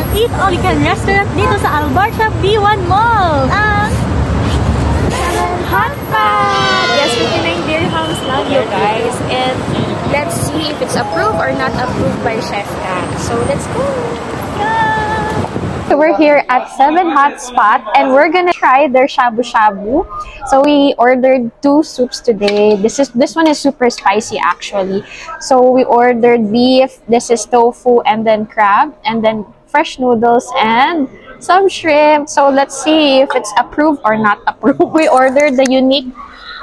ng Eat All You Can Restaurant dito sa Albarca B1 Mall. Ang Hot Pot! Yes, 59 dirhams lang you guys. And let's see if it's approved or not approved by Chef Kat. So let's go! So we're here at 7 Hot Spot and we're gonna try their shabu shabu. So we ordered 2 soups today. This one is super spicy actually. So we ordered beef, this is tofu, and then crab, and then fresh noodles and some shrimp. So let's see if it's approved or not approved. We ordered the unique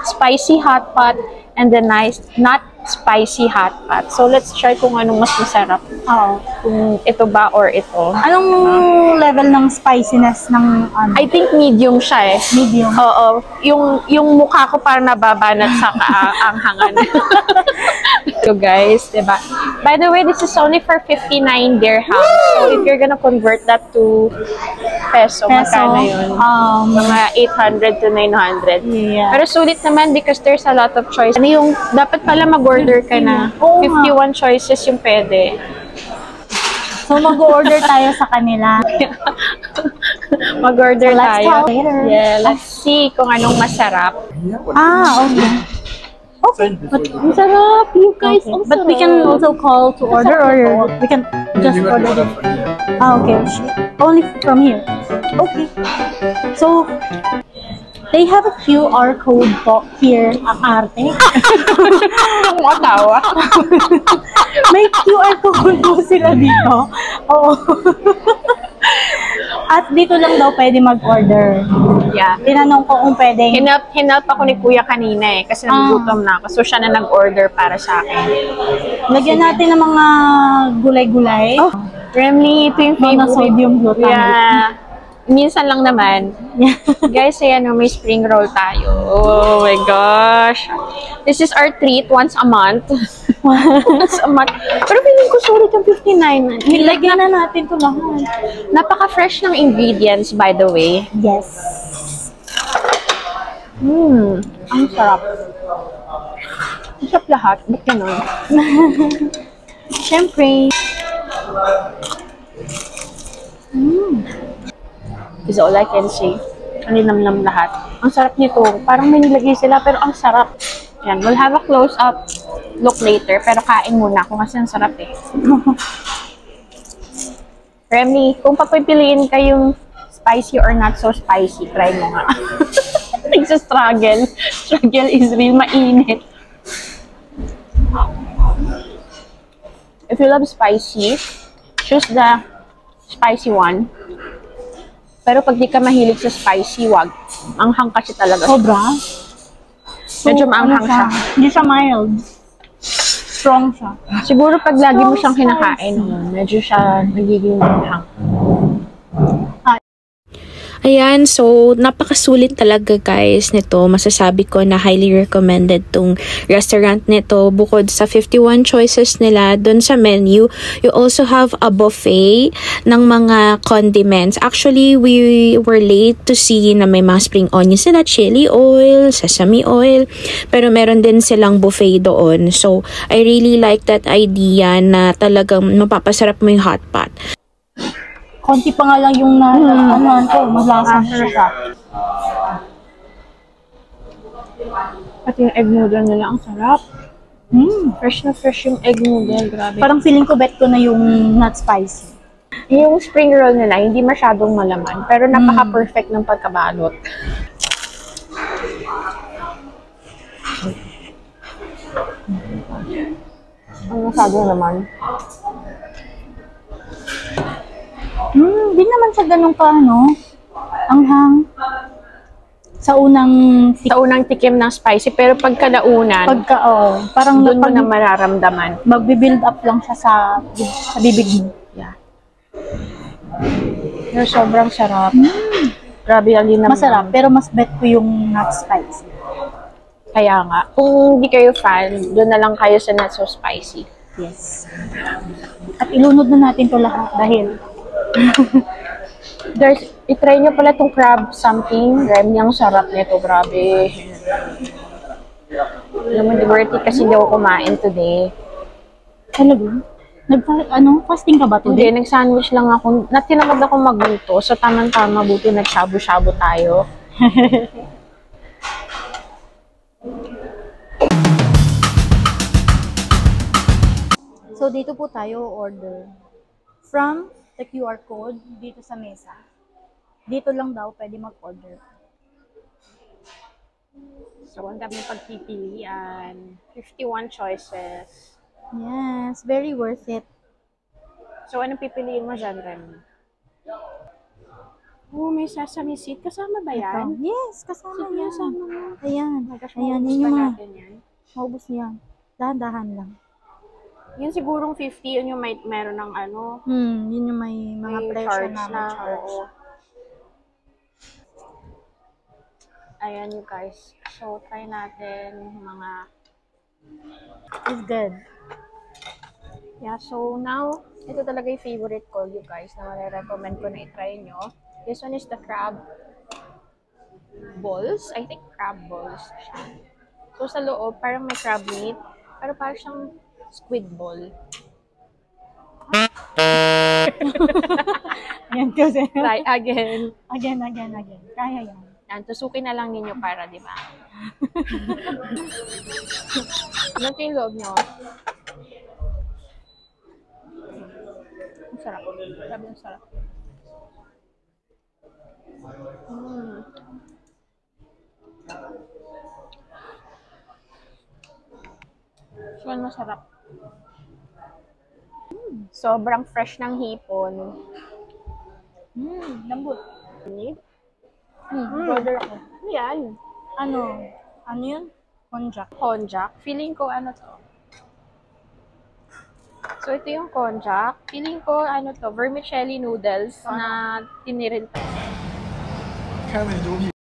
spicy hot pot and the nice not spicy hot pot. So let's try kung anong mas masarap. Kung ito ba or ito. Anong level ng spiciness ng ano? I think medium siya eh. Medium? Oo. Yung mukha ko parang nababanat sa kaanghangan. So guys, diba? By the way, this is only for 59 dirhams. So if you're gonna convert that to peso, magkano yun? Mga 800 to 900. Yeah. Pero sulit naman because there's a lot of choice. Ano yung, dapat pala mag-order ka na. 51 choices yung pwede. So mag-order tayo sa kanila. Mag-order so, tayo. Later. Yeah, let's see kung anong masarap. Okay. Okay. But ang sarap, you guys. Okay. But we can also call to order or we can just order it. Okay. Only from here. Okay. So, they have a QR code po here, ang arte. Matawa. May QR code po sila dito. Oo. At dito lang daw pwede mag-order. Yeah. Tinanong ko kung pwede. Hinelp ako ni Kuya kanina eh, kasi nagugutom na ako. So, siya na nag-order para sa akin. Lagyan natin ng mga gulay-gulay. Oh, Remly, ito yung favorite. Sodium glutamate. Yeah. Minsan lang naman. Guys, ayan o, may spring roll tayo. Oh my gosh. This is our treat once a month. Once a month. Pero feeling ko sulit yung 59. Nilagyan na natin ito lahat. Napaka-fresh ng ingredients, by the way. Yes. Ang sarap. Ang sarap lahat. Ba't ganun? Siyempre. Is all I can say. Ang linamnam lahat. Ang sarap nito. Parang may nilagay sila, pero ang sarap. Yan, we'll have a close-up look later, pero kain muna ako kasi ang sarap eh. Remy, kung papipiliin kayong spicy or not so spicy, try mo nga. Nagsa-struggle. Struggle is real, mainit. If you love spicy, choose the spicy one. Pero pag di ka mahilig sa spicy, wag. Anghang kasi talaga. Sobra? So, medyo maanghang siya. Hindi siya mild. Strong siya. Siguro pag lagi mo siyang kinakain, medyo siya nagiging maanghang. Ayan, so napakasulit talaga guys nito. Masasabi ko na highly recommended tong restaurant nito. Bukod sa 51 choices nila dun sa menu, you also have a buffet ng mga condiments. Actually, we were late to see na may mga spring onions sila, chili oil, sesame oil, pero meron din silang buffet doon. So, I really like that idea na talagang mapapasarap mo yung hot pot. Konti pa nga lang yung malasa siya. At yung egg noodle nila, ang sarap. Fresh na fresh yung egg noodle, grabe. Parang feeling ko bet ko na yung not spicy. Yung spring roll nila, hindi masyadong malaman, pero napaka-perfect ng pagkabalot. Ang masyadong naman. Di naman siya ganun ka, anghang. Sa unang tikim ng spicy, pero pagkalaunan, parang doon mo na mararamdaman. Magbi-build up lang siya sa bibig mo. Yeah. Pero sobrang sarap. Grabe ang linam. Masarap, pero mas bet ko yung not spicy. Kaya nga, kung hindi kayo fan, doon na lang kayo sa not so spicy. Yes. At ilunod na natin to lahat dahil itry nyo pala itong crab something. Remy, ang sarap nito. Grabe. Alam mo, worthy kasi hindi ako kumain today. Talaga? Fasting ka ba Hindi, today? nag-sandwich lang ako. Natinamad ako magluto. So, tamang-tama, buti nag-shabu-shabu tayo. So, dito po tayo order. From the QR code, dito sa mesa. Dito lang daw pwede mag-order. So, ang dami pagpipilian. 51 choices. Yes, very worth it. So, anong pipiliin mo dyan, Rem? Oh, may sesame seed. Kasama ba yan? Ito. Yes, kasama yan. Kasama mo. Ayan. Oh my gosh, Ayan, maubos yun ba yung mga, natin yan? maubos niyan. Dahan-dahan lang. Yun sigurong 50, yun yung meron ng ano, Yun yung may mga may presyo charge na, may charge. oo. Ayan you guys. So, try natin yung mga... It's good. Yeah, so now, ito talaga yung favorite ko, you guys, na marirecommend ko na i-try nyo. This one is the crab balls. I think crab balls siya. So, sa loob, parang may crab meat, pero parang siyang squid ball. Yan kasi. Try again. Again. Kaya yan. Yan, tusukin na lang ninyo para, di ba? Ano yung loob nyo? Ang sarap. Grabe ang sarap. So, masarap. Sobrang fresh ng hipon. Lambot. Order ako. Yan. Ano yun? Konjac. Konjac. Feeling ko ano to. So, ito yung konjac. Feeling ko ano to, vermicelli noodles na tinirin to.